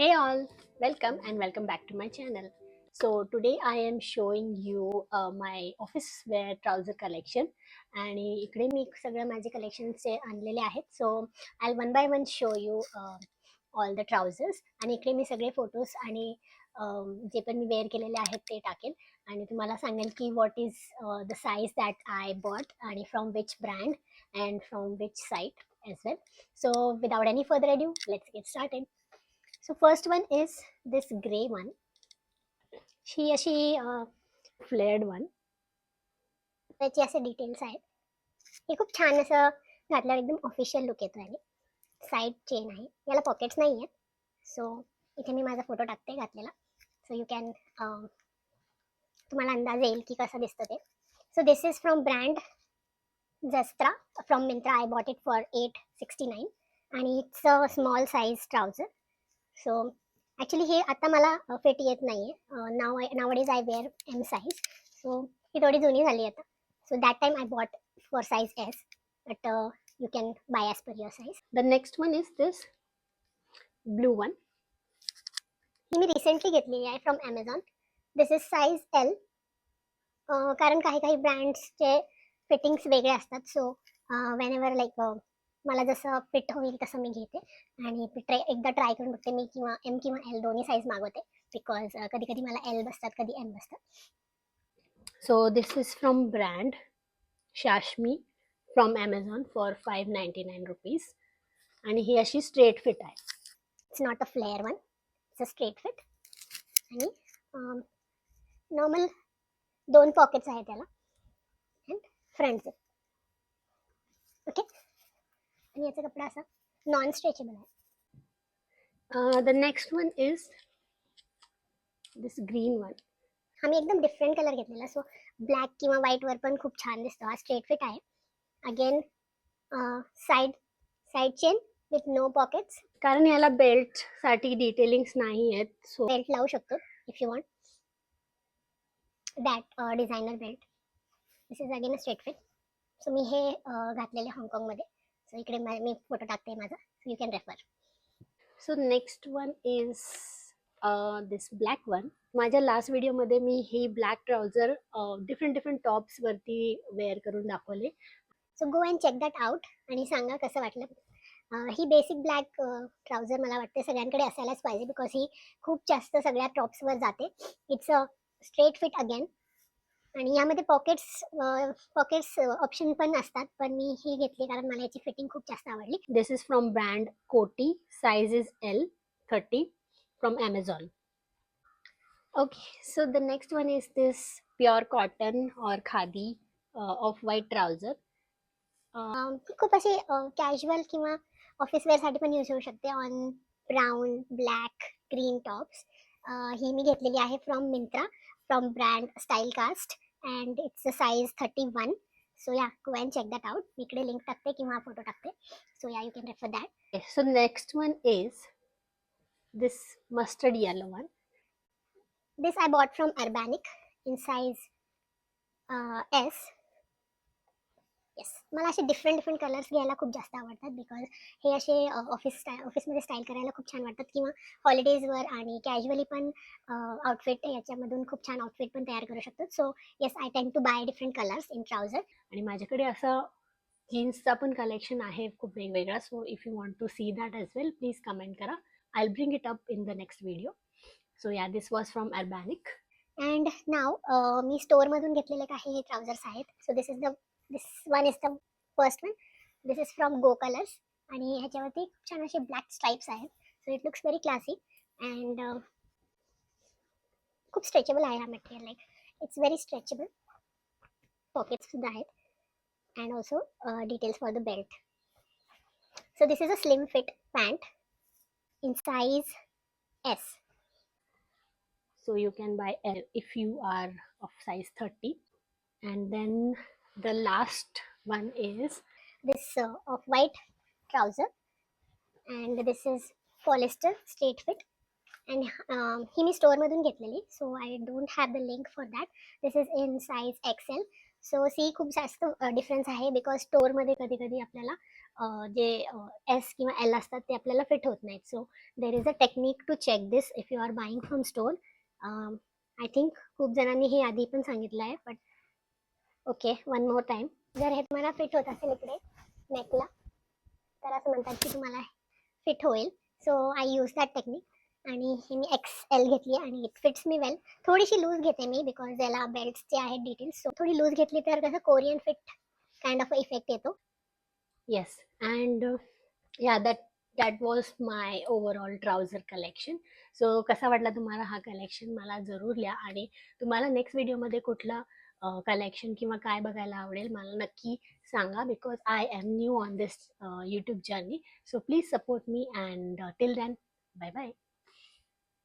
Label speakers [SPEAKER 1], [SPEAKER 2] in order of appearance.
[SPEAKER 1] Hey all, welcome back to my channel. So today I am showing you my office wear trouser collection आणि इकडे मी सगळं माझे कलेक्शनचे आणलेले आहेत. So I one by one show you all the trousers आणि इकडे मी सगळे photos आणि जे पण मी वेअर केलेले आहेत ते टाकेल आणि तुम्हाला सांगेल की what is the size that I bought आणि from which brand and from which site as well. So without any further adieu let's get started. So first one is this gray one. ही अशी flared one. त्याची असे details आहेत. हे खूप छान असं घातल्यावर एकदम ऑफिशियल लुक येतो आणि साईड चेन आहे. याला पॉकेट्स नाही आहेत. सो इथे मी माझा फोटो टाकते घातलेला. सो यू कॅन तुम्हाला अंदाज येईल की कसं दिसतं ते. So this is from brand जस्त्रा from Myntra. I bought it for 869 आणि it's a small size trouser. So actually हे आता मला फिट येत नाही आहे. Nowadays I wear M size. So ही थोडी जुनी झाली आता. So that time I bought for size S, but you can buy as per your size. The next one is this blue one. ही मी रिसेंटली घेतलेली आहे from Amazon. This is size L. कारण काही काही ब्रँड्सचे फिटिंग्स वेगळे असतात. So when ever like मला जसं फिट होईल तसं मी घेते आणि एकदा ट्राय करून बघते मी, किंवा एम किंवा एल दोन्ही साईज मागवते बिकॉज कधी कधी मला एल बसतात, कधी एम बसतात. So this is from brand शाश्मी फ्रॉम ॲमेझॉन फॉर 599 रुपीज आणि ही अशी स्ट्रेट फिट आहे. It's not a flare one, it's a straight fit आणि नॉर्मल 2 पॉकेट्स आहेत त्याला अँड फ्रंट झिप. ओके, आणि याचा कपडा असा नॉन स्ट्रेचेबल आहे. The next one is this green one. हा मी एकदम डिफरंट कलर घेतलेला. सो ब्लॅक किंवा व्हाईटवर पण खूप छान दिसतो. हा स्ट्रेट फिट आहे. Again side chain with no pockets, कारण याला बेल्टसाठी डिटेलिंग्स नाही आहेत. सो बेल्ट लावू शकतो if you want that designer belt. This is again a straight fit. So मी हे घातलेले हाँगकाँगमध्ये. सो इकडे मी फोटो टाकते माझा, so you can refer. So next one is this black one. माझ्या लास्ट व्हिडिओमध्ये मी ही ब्लॅक ट्राउझर डिफरंट टॉप्सवरती वेअर करून दाखवले. So go and check that out आणि सांगा कसं वाटलं. ही बेसिक ब्लॅक ट्राउझर मला वाटते सगळ्यांकडे असायलाच पाहिजे बिकॉज ही खूप जास्त सगळ्या टॉप्सवर जाते. It's a straight fit again आणि यामध्ये पॉकेट्स ऑप्शन पण असतात, पण मी ही घेतली कारण मला याची फिटिंग खूप जास्त आवडली. दिस इज फ्रॉम ब्रँड कोटी. Size is L 30 from Amazon. Okay, so the next one is this pure cotton और खादी ऑफ व्हाईट ट्राउझर. खूप अशी कॅज्युअल किंवा ऑफिस वेअरसाठी पण यूज होऊ शकते on brown, black, green tops. ही मी घेतलेली आहे from Myntra from brand Stylecast and it's a size 31. So ya, go and check that out. मी इकडे लिंक टाकते किंवा फोटो टाकते. So ya, you can refer that. So next one is this mustard yellow one. दिस I bought from Urbanic in size S. Yes, मला असे different colours घ्यायला खूप जास्त आवडतात बिकॉज हे असे ऑफिसमध्ये स्टाईल करायला खूप छान वाटतात किंवा हॉलिडेजवर आणि कॅज्युअली पण आउटफिट याच्यामधून खूप छान आउटफिट पण तयार करू शकतात. So yes, I tend to buy different colours in trouser. आणि माझ्याकडे असं जीन्सचा पण कलेक्शन आहे खूप वेगवेगळा. So if you want to see that as well, please comment करा. I will bring it up in the next video. So ya, this was from Urbanic. And now मी स्टोअरमधून घेतलेले काही ट्राउझर्स आहेत. So this one is the first one. This is from Go colours आणि ह्याच्यावरती खूप छान असे ब्लॅक स्ट्राइप्स आहेत. So it looks very classy and खूप स्ट्रेचेबल आहे हा material. Like it's very stretchable. Pockets सुद्धा आहेत and also details for the belt. So this is a slim fit pant in size S. So you can buy L if you are of size 30. And then the last one is this of white trouser and this is polyester straight fit and ही मी स्टोअरमधून घेतलेली. So I don't have the link for that. This is in size XL so see खूप जास्त difference आहे because स्टोअरमध्ये कधी कधी आपल्याला जे एस किंवा एल असतात ते आपल्याला फिट होत नाहीत. So there is a technique to check this if you are buying from store. I think खूप जणांनी हे आधी पण सांगितलं आहे, but okay, one more time. जर हे तुम्हाला फिट होत असेल इकडे नेकला, तर असं म्हणतात की तुम्हाला फिट होईल. So I use that technique आणि हे मी XL घेतली आणि इट फिट्स मी वेल. थोडीशी लूज घेते मी बिकॉज याला बेल्ट्सचे आहेत डिटेल्स, सो थोडी लूज घेतली तर कसं Korean fit kind of effect येतो. येस, अँड या that was my overall trouser collection. So कसा वाटला तुम्हाला हा कलेक्शन मला जरूर लिहा, आणि तुम्हाला नेक्स्ट व्हिडिओमध्ये कुठला कलेक्शन किंवा काय बघायला आवडेल मला नक्की सांगा, because I am new on this YouTube journey. So please support me, and till then, bye bye.